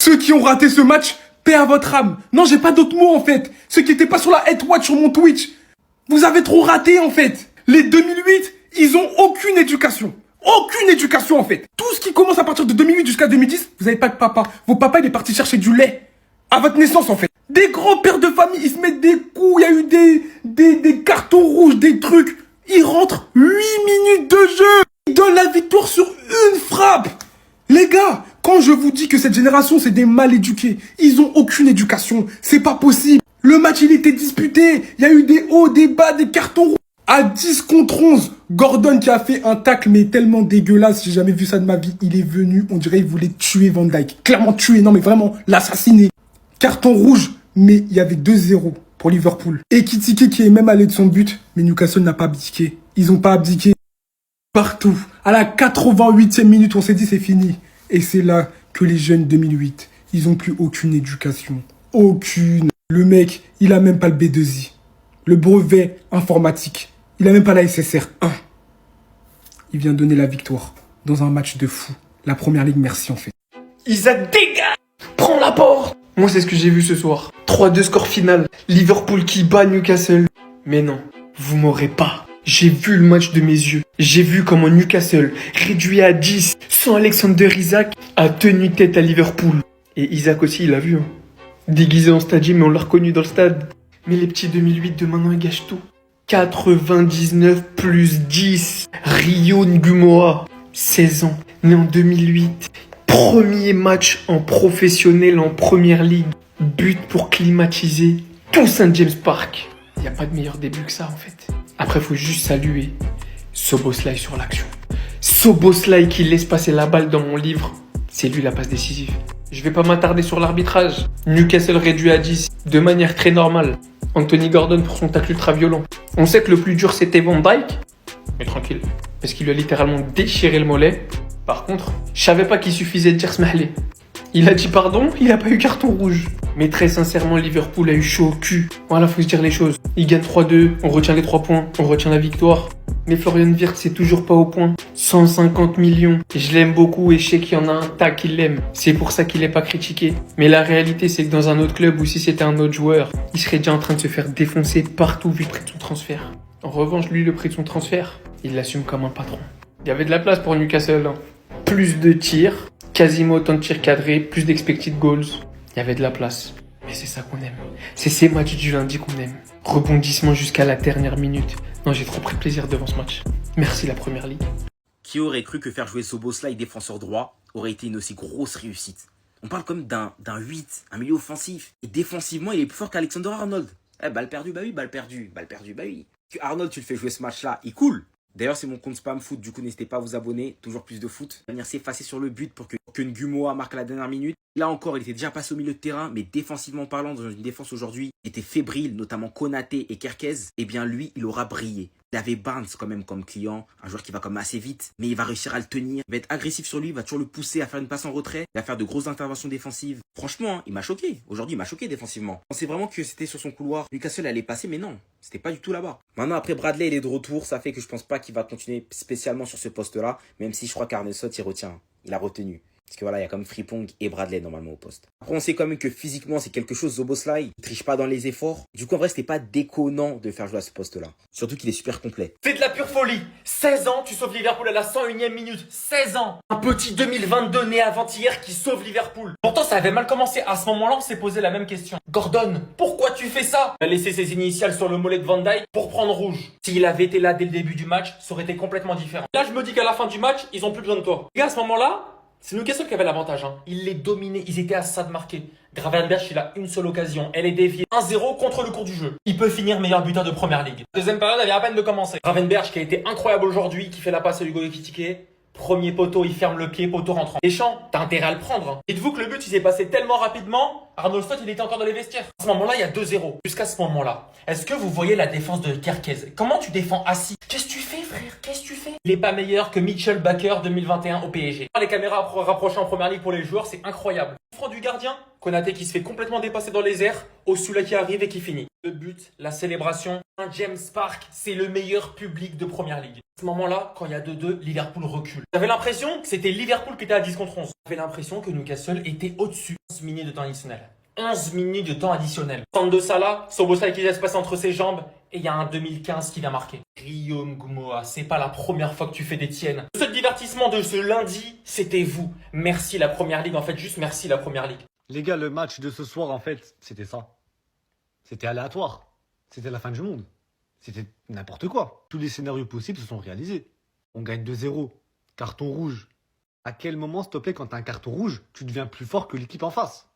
Ceux qui ont raté ce match, paix à votre âme. Non, j'ai pas d'autres mots en fait. Ceux qui étaient pas sur la Head Watch sur mon Twitch. Vous avez trop raté en fait. Les 2008, ils ont aucune éducation. Aucune éducation en fait. Tout ce qui commence à partir de 2008 jusqu'à 2010, vous avez pas de papa. Vos papas, il est parti chercher du lait. À votre naissance en fait. Des grands pères de famille, ils se mettent des coups, il y a eu des cartons rouges, des trucs. Ils rentrent 8 minutes de jeu. Ils donnent la victoire sur une frappe. Les gars, quand je vous dis que cette génération, c'est des mal éduqués, ils ont aucune éducation. C'est pas possible. Le match, il était disputé. Il y a eu des hauts, des bas, des cartons rouges. À 10 contre 11, Gordon qui a fait un tacle, mais tellement dégueulasse, j'ai jamais vu ça de ma vie. Il est venu, on dirait il voulait tuer Van Dijk. Clairement tuer, non mais vraiment, l'assassiner. Carton rouge, mais il y avait 2-0 pour Liverpool. Et Ekitike qui est même allé de son but, mais Newcastle n'a pas abdiqué. Ils ont pas abdiqué. Partout. À la 88e minute, on s'est dit c'est fini. Et c'est là que les jeunes 2008, ils ont plus aucune éducation. Aucune. Le mec, il a même pas le B2I. Le brevet informatique. Il a même pas la SSR 1. Il vient donner la victoire dans un match de fou. La première ligue, merci en fait. Isaac, dégage! Prends la porte! Moi, c'est ce que j'ai vu ce soir. 3-2 score final. Liverpool qui bat Newcastle. Mais non, vous m'aurez pas. J'ai vu le match de mes yeux. J'ai vu comment Newcastle, réduit à 10, sans Alexander Isaac, a tenu tête à Liverpool. Et Isaac aussi, il a vu. Hein. Déguisé en stadium, mais on l'a reconnu dans le stade. Mais les petits 2008 de maintenant, ils gâchent tout. 99 plus 10. Rio Ngumoa, 16 ans, né en 2008. Premier match en professionnel en première ligue. But pour climatiser tout St. James Park. Il n'y a pas de meilleur début que ça en fait. Après, il faut juste saluer Szoboszlai sur l'action. Szoboszlai qui laisse passer la balle dans mon livre. C'est lui la passe décisive. Je vais pas m'attarder sur l'arbitrage. Newcastle réduit à 10 de manière très normale. Anthony Gordon pour son tacle ultra violent. On sait que le plus dur c'était Van Dijk. Mais tranquille. Parce qu'il lui a littéralement déchiré le mollet. Par contre, je savais pas qu'il suffisait de dire Smahlé. Il a dit pardon, il a pas eu carton rouge. Mais très sincèrement, Liverpool a eu chaud au cul. Voilà, faut se dire les choses. Il gagne 3-2, on retient les 3 points, on retient la victoire. Mais Florian Wirtz, c'est toujours pas au point. 150 millions. Je l'aime beaucoup et je sais qu'il y en a un tas qui l'aiment. C'est pour ça qu'il est pas critiqué. Mais la réalité, c'est que dans un autre club ou si c'était un autre joueur, il serait déjà en train de se faire défoncer partout vu le prix de son transfert. En revanche, lui, le prix de son transfert, il l'assume comme un patron. Il y avait de la place pour Newcastle. Hein. Plus de tirs, quasiment autant de tirs cadrés, plus d'expected goals. Il y avait de la place. Mais c'est ça qu'on aime. C'est ces matchs du lundi qu'on aime. Rebondissement jusqu'à la dernière minute. Non, j'ai trop pris plaisir devant ce match. Merci la première ligue. Qui aurait cru que faire jouer Szoboszlai défenseur droit aurait été une aussi grosse réussite? On parle comme d'un 8, un milieu offensif. Et défensivement, il est plus fort qu'Alexander Arnold. Balle perdue, bah oui, balle perdue. Balle perdue, bah oui. Que Arnold, tu le fais jouer ce match-là, il coule. D'ailleurs, c'est mon compte Spam Foot, du coup, n'hésitez pas à vous abonner. Toujours plus de foot. Venir s'effacer sur le but pour que Ngumoa marque à la dernière minute. Là encore, il était déjà passé au milieu de terrain, mais défensivement parlant, dans une défense aujourd'hui, il était fébrile, notamment Konaté et Kerkez. Eh bien, lui, il aura brillé. Il avait Barnes quand même comme client, un joueur qui va quand même assez vite, mais il va réussir à le tenir. Il va être agressif sur lui, il va toujours le pousser à faire une passe en retrait, il va faire de grosses interventions défensives. Franchement, hein, il m'a choqué. Aujourd'hui, il m'a choqué défensivement. On pensait vraiment que c'était sur son couloir. Newcastle allait passer, mais non, c'était pas du tout là-bas. Maintenant, après Bradley, il est de retour. Ça fait que je pense pas qu'il va continuer spécialement sur ce poste-là, même si je crois qu'Arne Slot, il retient. Il a retenu. Parce que voilà, il y a comme Frimpong et Bradley normalement au poste. Après, on sait quand même que physiquement, c'est quelque chose. Szoboszlai, il triche pas dans les efforts. Du coup, en vrai, c'était pas déconnant de faire jouer à ce poste-là. Surtout qu'il est super complet. C'est de la pure folie. 16 ans, tu sauves Liverpool à la 101e minute. 16 ans. Un petit 2022 né avant-hier qui sauve Liverpool. Pourtant, ça avait mal commencé. À ce moment-là, on s'est posé la même question. Gordon, pourquoi tu fais ça? Il a laissé ses initiales sur le mollet de Van Dijk pour prendre rouge. S'il avait été là dès le début du match, ça aurait été complètement différent. Là, je me dis qu'à la fin du match, ils ont plus besoin de toi. Et à ce moment-là, c'est Newcastle qui avait l'avantage. Hein. Ils les dominaient, ils étaient à ça de marquer. Gravenberch, il a une seule occasion. Elle est déviée. 1-0 contre le cours du jeu. Il peut finir meilleur buteur de première ligue. Deuxième période, elle vient à peine de commencer. Gravenberch qui a été incroyable aujourd'hui, qui fait la passe à Hugo Ekitike. Premier poteau, il ferme le pied, poteau rentrant. Deschamps, t'as intérêt à le prendre. Hein. Dites-vous que le but, il s'est passé tellement rapidement. Arnold Slot, il était encore dans les vestiaires. À ce moment-là, il y a 2-0. Jusqu'à ce moment-là, est-ce que vous voyez la défense de Kerkez? Comment tu défends assis? Qu'est-ce que tu fais, frère? Qu'est-ce que tu fais? Il est pas meilleur que Mitchell Baker 2021 au PSG. Les caméras rapprochées en première ligue pour les joueurs, c'est incroyable. Franc du gardien, Konaté qui se fait complètement dépasser dans les airs, Osula qui arrive et qui finit. Le but, la célébration, un James Park, c'est le meilleur public de première ligue. À ce moment-là, quand il y a 2-2, Liverpool recule. J'avais l'impression que c'était Liverpool qui était à 10 contre 11. J'avais l'impression que Newcastle était au-dessus. 11 minutes de temps additionnel. 11 minutes de temps additionnel. Centre de Salah, Szoboszlai qui laisse passer entre ses jambes. Et il y a un 2015 qui vient marquer. Rio Ngumoa, c'est pas la première fois que tu fais des tiennes. Ce divertissement de ce lundi, c'était vous. Merci la première ligue, en fait, juste merci la première ligue. Les gars, le match de ce soir, en fait, c'était ça. C'était aléatoire. C'était la fin du monde. C'était n'importe quoi. Tous les scénarios possibles se sont réalisés. On gagne 2-0. Carton rouge. À quel moment, s'il te plaît, quand t'as un carton rouge, tu deviens plus fort que l'équipe en face?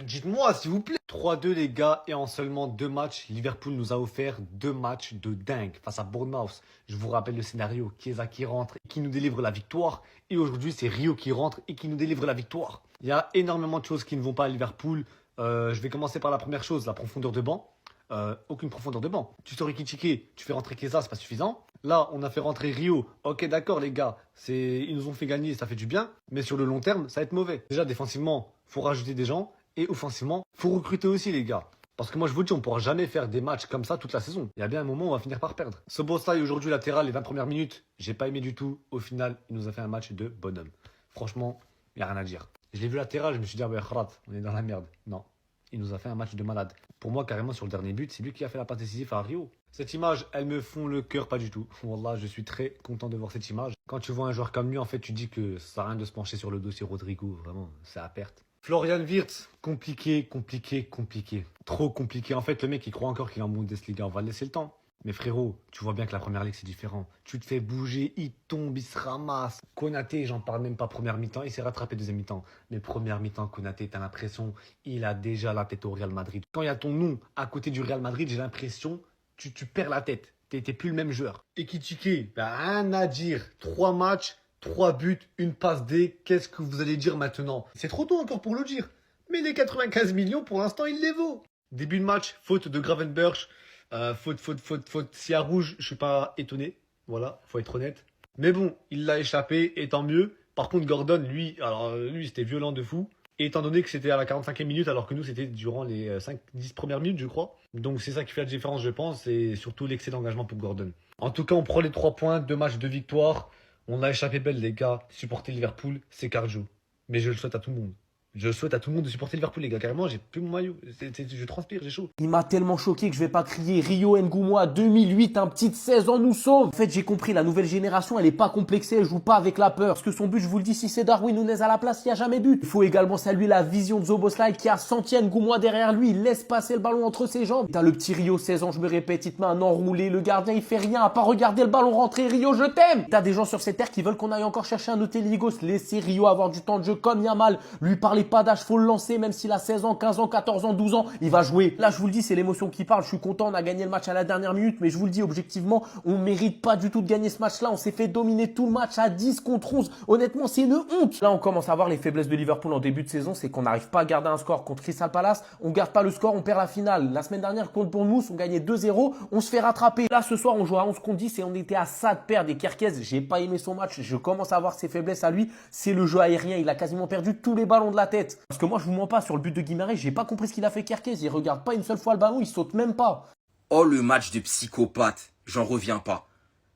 Dites-moi, s'il vous plaît. 3-2, les gars, et en seulement 2 matchs, Liverpool nous a offert 2 matchs de dingue face à Bournemouth. Je vous rappelle le scénario. Chiesa qui rentre et qui nous délivre la victoire. Et aujourd'hui, c'est Rio qui rentre et qui nous délivre la victoire. Il y a énormément de choses qui ne vont pas à Liverpool. Je vais commencer par la première chose, la profondeur de banc. Aucune profondeur de banc. Tu sors Ekitike, tu fais rentrer Chiesa, c'est pas suffisant. Là, on a fait rentrer Rio. Ok, d'accord, les gars, ils nous ont fait gagner, ça fait du bien. Mais sur le long terme, ça va être mauvais. Déjà, défensivement, faut rajouter des gens. Et offensivement, faut recruter aussi, les gars. Parce que moi, je vous dis, on pourra jamais faire des matchs comme ça toute la saison. Il y a bien un moment où on va finir par perdre. Szoboszlai, aujourd'hui, latéral, les 20 premières minutes, j'ai pas aimé du tout. Au final, il nous a fait un match de bonhomme. Franchement, il n'y a rien à dire. Je l'ai vu latéral, je me suis dit, ah ben, kharat, on est dans la merde. Non. Il nous a fait un match de malade. Pour moi, carrément, sur le dernier but, c'est lui qui a fait la passe décisive à Rio. Cette image, elle me fond le cœur pas du tout. Wallah, je suis très content de voir cette image. Quand tu vois un joueur comme lui, en fait, tu dis que ça sert à rien de se pencher sur le dossier Rodrigo. Vraiment, c'est à perte. Florian Wirtz, compliqué. Trop compliqué. En fait, le mec, il croit encore qu'il est en Bundesliga. On va le laisser le temps. Mais frérot, tu vois bien que la première ligue, c'est différent. Tu te fais bouger, il tombe, il se ramasse. Konaté, j'en parle même pas première mi-temps. Il s'est rattrapé deuxième mi-temps. Mais première mi-temps, Konaté, t'as l'impression, il a déjà la tête au Real Madrid. Quand il y a ton nom à côté du Real Madrid, j'ai l'impression, tu perds la tête. T'es plus le même joueur. Ekitike, rien à dire. 3 matchs, 3 buts, une passe D. Qu'est-ce que vous allez dire maintenant? C'est trop tôt encore pour le dire. Mais les 95 millions, pour l'instant, il les vaut. Début de match, faute de Gravenberch. Faute. S'il y a rouge, je suis pas étonné. Voilà, faut être honnête. Mais bon, il l'a échappé et tant mieux. Par contre, Gordon, lui, c'était violent de fou. Et étant donné que c'était à la 45e minute, alors que nous, c'était durant les 5-10 premières minutes, je crois. Donc c'est ça qui fait la différence, je pense. Et surtout l'excès d'engagement pour Gordon. En tout cas, on prend les 3 points, 2 matchs de victoire. On a échappé belle, les gars. Supporter Liverpool, c'est cardio. Mais je le souhaite à tout le monde. Je souhaite à tout le monde de supporter Liverpool, les gars. Carrément, j'ai plus mon maillot. Je transpire, j'ai chaud. Il m'a tellement choqué que je vais pas crier Rio Ngumoa 2008, un petit de 16 ans nous sauve. En fait, j'ai compris, la nouvelle génération, elle est pas complexée, elle joue pas avec la peur. Parce que son but, je vous le dis, si c'est Darwin Nunez à la place, il y a jamais but. Il faut également saluer la vision de Szoboszlai qui a senti Ngumoa derrière lui, il laisse passer le ballon entre ses jambes. T'as le petit Rio, 16 ans, je me répète, il te met un enroulé, le gardien, il fait rien à part regarder le ballon rentrer. Rio, je t'aime. T'as des gens sur cette terre qui veulent qu'on aille encore chercher un autre Ligos. Laissez Rio avoir du temps de jeu comme Yamal. Lui parlez pas d'âge, faut le lancer. Même s'il a 16 ans, 15 ans, 14 ans, 12 ans, il va jouer. Là, je vous le dis, c'est l'émotion qui parle. Je suis content, on a gagné le match à la dernière minute, mais je vous le dis, objectivement, on mérite pas du tout de gagner ce match-là. On s'est fait dominer tout le match à 10 contre 11. Honnêtement, c'est une honte. Là, on commence à voir les faiblesses de Liverpool en début de saison. C'est qu'on n'arrive pas à garder un score contre Crystal Palace. On garde pas le score, on perd la finale. La semaine dernière, contre Bournemouth, on gagnait 2-0. On se fait rattraper. Là, ce soir, on joue à 11 contre 10 et on était à ça de perdre. Et Kerkez, j'ai pas aimé son match. Je commence à voir ses faiblesses à lui. C'est le jeu aérien. Il a quasiment perdu tous les ballons de la tête. Parce que moi, je vous mens pas, sur le but de Guimarães, j'ai pas compris ce qu'il a fait Kerkez. Il regarde pas une seule fois le ballon, il saute même pas. Oh, le match de psychopathe. J'en reviens pas.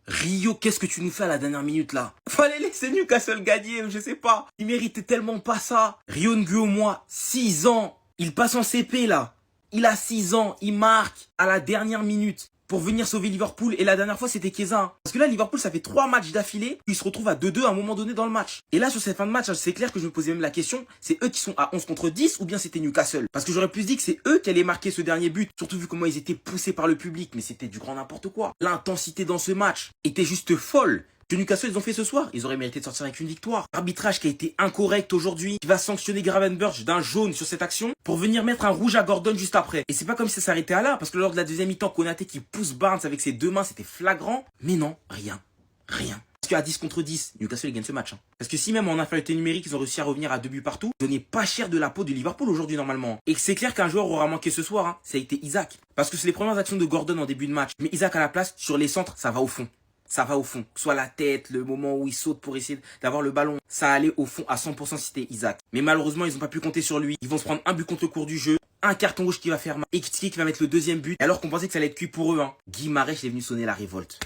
Rio, qu'est-ce que tu nous fais à la dernière minute là? Fallait laisser Newcastle gagner, je sais pas. Il méritait tellement pas ça. Rio Ngumoa, 6 ans. Il passe en CP là. Il a 6 ans, il marque à la dernière minute pour venir sauver Liverpool. Et la dernière fois, c'était Chiesa. Hein. Parce que là, Liverpool, ça fait 3 matchs d'affilée. Il se retrouve à 2-2 à un moment donné dans le match. Et là, sur cette fin de match, c'est clair que je me posais même la question, c'est eux qui sont à 11 contre 10 ou bien c'était Newcastle? Parce que j'aurais plus dit que c'est eux qui allaient marquer ce dernier but. Surtout vu comment ils étaient poussés par le public. Mais c'était du grand n'importe quoi. L'intensité dans ce match était juste folle. Que Newcastle, ils ont fait ce soir, ils auraient mérité de sortir avec une victoire. Arbitrage qui a été incorrect aujourd'hui, qui va sanctionner Gravenberch d'un jaune sur cette action pour venir mettre un rouge à Gordon juste après. Et c'est pas comme si ça s'arrêtait à là, parce que lors de la deuxième mi-temps, Konaté qui pousse Barnes avec ses 2 mains, c'était flagrant. Mais non, rien. Parce qu'à 10 contre 10, Newcastle gagne ce match. Hein. Parce que si même en infériorité numérique, ils ont réussi à revenir à 2 buts partout, ce n'est pas cher de la peau de Liverpool aujourd'hui normalement. Et c'est clair qu'un joueur aura manqué ce soir, ça a été Isaac. Parce que c'est les premières actions de Gordon en début de match. Mais Isaac à la place, sur les centres, ça va au fond. ça va au fond. Que ce soit la tête, le moment où il saute pour essayer d'avoir le ballon, ça allait au fond à 100% si c'était Isaac. Mais malheureusement, ils n'ont pas pu compter sur lui. Ils vont se prendre un but contre le cours du jeu, un carton rouge qui va faire mal, Ekitike qui va mettre le deuxième but, alors qu'on pensait que ça allait être cuit pour eux. Guimarães est venu sonner la révolte.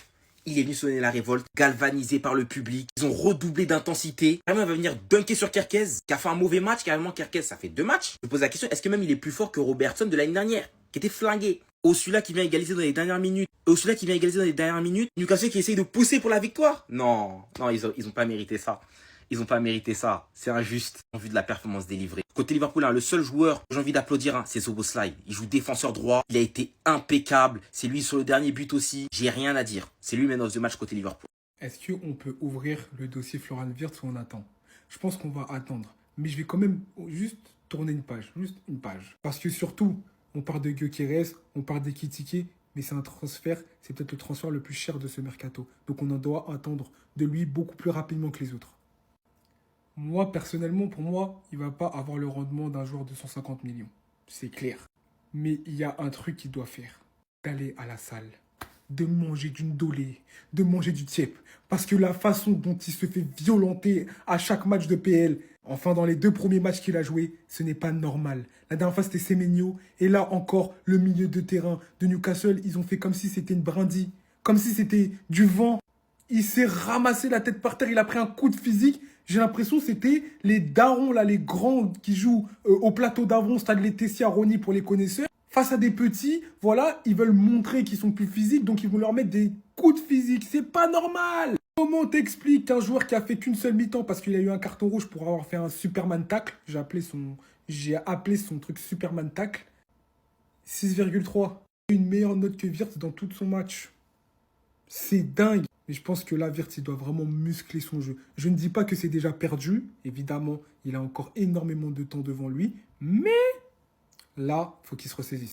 Il est venu sonner la révolte, galvanisé par le public. Ils ont redoublé d'intensité. Carrément, il va venir dunker sur Kerkez, qui a fait un mauvais match. Carrément, Kerkez, ça fait 2 matchs. Je me pose la question, est-ce que même il est plus fort que Robertson de l'année dernière, qui était flingué? Osula qui vient égaliser dans les dernières minutes. Newcastle qui essaye de pousser pour la victoire. Non, ils ont pas mérité ça. Ils ont pas mérité ça. C'est injuste en vue de la performance délivrée. Côté Liverpool, le seul joueur que j'ai envie d'applaudir, c'est Szoboszlai. Il joue défenseur droit. Il a été impeccable. C'est lui sur le dernier but aussi. J'ai rien à dire. C'est lui man of the match côté Liverpool. Est-ce qu'on peut ouvrir le dossier Florian Wirtz ou on attend? Je pense qu'on va attendre. Mais je vais quand même juste tourner une page. Juste une page. Parce que surtout, on parle de Gyökeres, on parle d'Ekitike, mais c'est un transfert, c'est peut-être le transfert le plus cher de ce mercato. Donc on en doit attendre de lui beaucoup plus rapidement que les autres. Moi, personnellement, pour moi, il ne va pas avoir le rendement d'un joueur de 150 millions. C'est clair. Mais il y a un truc qu'il doit faire. D'aller à la salle. De manger du ndolé. De manger du tiep. Parce que la façon dont il se fait violenter à chaque match de PL, enfin dans les 2 premiers matchs qu'il a joués, ce n'est pas normal. La dernière fois, c'était Semenyo. Et là encore, le milieu de terrain de Newcastle, ils ont fait comme si c'était une brindille. Comme si c'était du vent. Il s'est ramassé la tête par terre. Il a pris un coup de physique. J'ai l'impression que c'était les darons, là, les grands qui jouent au plateau d'Avron, Stade Laetitia, Rony pour les connaisseurs. Face à des petits, voilà, ils veulent montrer qu'ils sont plus physiques, donc ils vont leur mettre des coups de physique. C'est pas normal. Comment t'expliques qu'un joueur qui a fait qu'une seule mi-temps parce qu'il a eu un carton rouge pour avoir fait un Superman tackle, j'ai appelé son truc Superman tackle, 6,3. Une meilleure note que Wirtz dans tout son match. C'est dingue. Mais je pense que là, Wirtz, il doit vraiment muscler son jeu. Je ne dis pas que c'est déjà perdu. Évidemment, il a encore énormément de temps devant lui. Mais là, il faut qu'il se ressaisisse.